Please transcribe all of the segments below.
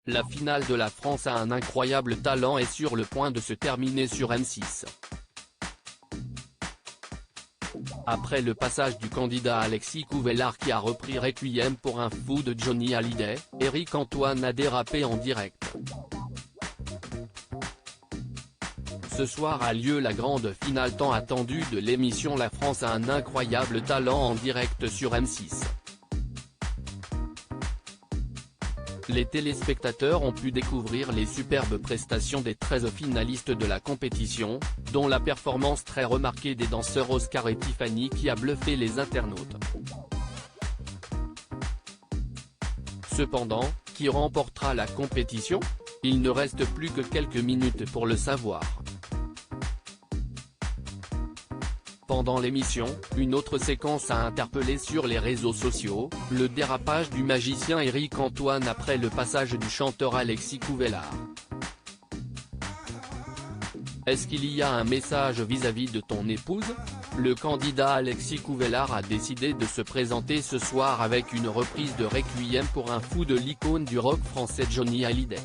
La finale de la France a un incroyable talent et sur le point de se terminer sur M6. Après le passage du candidat Alexis Couvellard qui a repris Requiem pour un fou de Johnny Hallyday, Éric Antoine a dérapé en direct. Ce soir a lieu la grande finale tant attendue de l'émission La France a un incroyable talent en direct sur M6. Les téléspectateurs ont pu découvrir les superbes prestations des 13 finalistes de la compétition, dont la performance très remarquée des danseurs Oscar et Tiffany qui a bluffé les internautes. Cependant, qui remportera la compétition? Il ne reste plus que quelques minutes pour le savoir. Pendant l'émission, une autre séquence a interpellé sur les réseaux sociaux, le dérapage du magicien Éric Antoine après le passage du chanteur Alexis Couvellard. Est-ce qu'il y a un message vis-à-vis de ton épouse? Le candidat Alexis Couvellard a décidé de se présenter ce soir avec une reprise de Requiem pour un fou de l'icône du rock français Johnny Hallyday.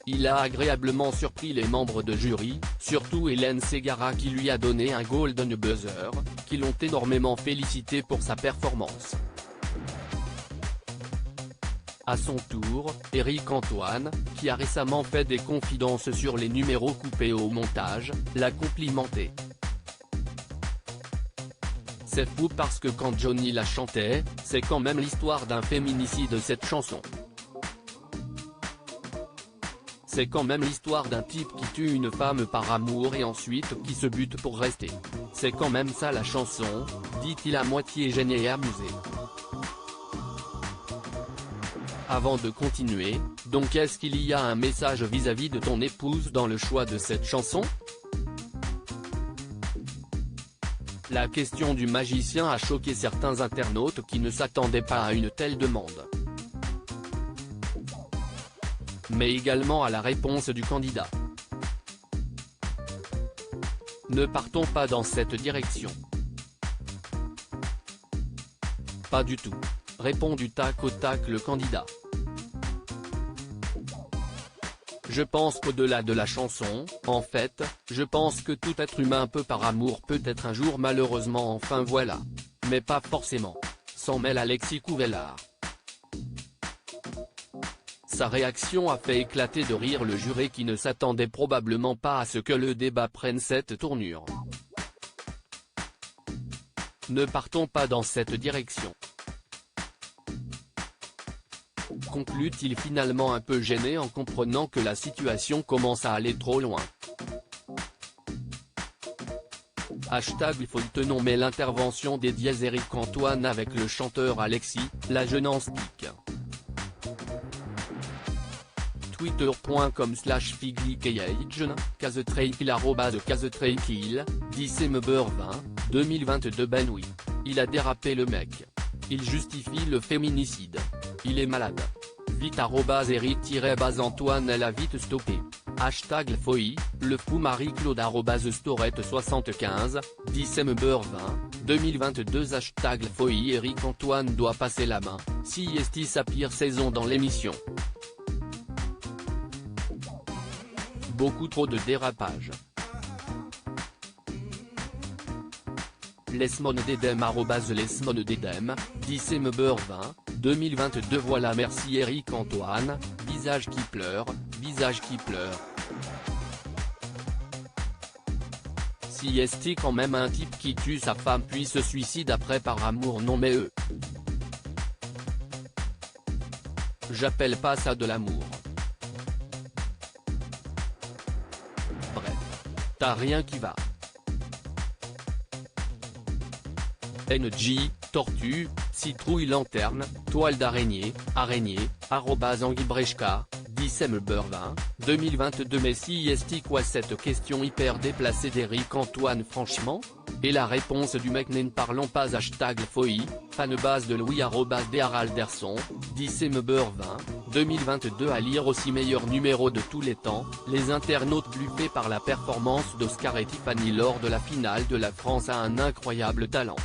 Il a agréablement surpris les membres de jury, surtout Hélène Ségara qui lui a donné un golden buzzer, qui l'ont énormément félicité pour sa performance. À son tour, Éric Antoine, qui a récemment fait des confidences sur les numéros coupés au montage, l'a complimenté. C'est fou parce que quand Johnny la chantait, c'est quand même l'histoire d'un féminicide cette chanson. C'est quand même l'histoire d'un type qui tue une femme par amour et ensuite qui se bute pour rester. C'est quand même ça la chanson, dit-il à moitié gêné et amusé. Avant de continuer, donc est-ce qu'il y a un message vis-à-vis de ton épouse dans le choix de cette chanson? La question du magicien a choqué certains internautes qui ne s'attendaient pas à une telle demande. Mais également à la réponse du candidat. Ne partons pas dans cette direction. Pas du tout, répond du tac au tac le candidat. Je pense qu'au-delà de la chanson, en fait, je pense que tout être humain peut par amour peut-être un jour malheureusement enfin voilà. Mais pas forcément. S'en mêle Alexis Couvellard. Sa réaction a fait éclater de rire le jury qui ne s'attendait probablement pas à ce que le débat prenne cette tournure. Ne partons pas dans cette direction. Conclut-il finalement un peu gêné en comprenant que la situation commence à aller trop loin. Hashtag il faut te nommer l'intervention des dièses Éric Antoine avec le chanteur Alexis, la jeune pique. Twitter.com/figlikeyagn, casetreikil @casetreikil, December 20, 2022 Ben oui, il a dérapé le mec. Il justifie le féminicide. Il est malade. Vite @Éric-Antoine elle a vite stoppé. Hashtag Lfoy, le fou Marie-Claude @Storette75, December 20, 2022 Hashtag Lfoy Éric Antoine doit passer la main, si est sa pire saison dans l'émission. Beaucoup trop de dérapage. Lesmonededem @lesmonededem, December 20, 2022 Voilà merci Éric Antoine, visage qui pleure, visage qui pleure. Si est quand même un type qui tue sa femme puis se suicide après par amour non mais j'appelle pas ça de l'amour. Bref. T'as rien qui va. NJ, tortue, citrouille lanterne, toile d'araignée, araignée, @anguibrechka, December 20, 2022 Mais si est quoi cette question hyper déplacée d'Éric Antoine franchement? Et la réponse du mec n'en parlons pas Hashtag Lfoy, fanbase de Louis @Haralderson, December 20, 2022 À lire aussi meilleur numéro de tous les temps, les internautes bluffés par la performance d'Oscar et Tiffany lors de la finale de La France a un incroyable talent.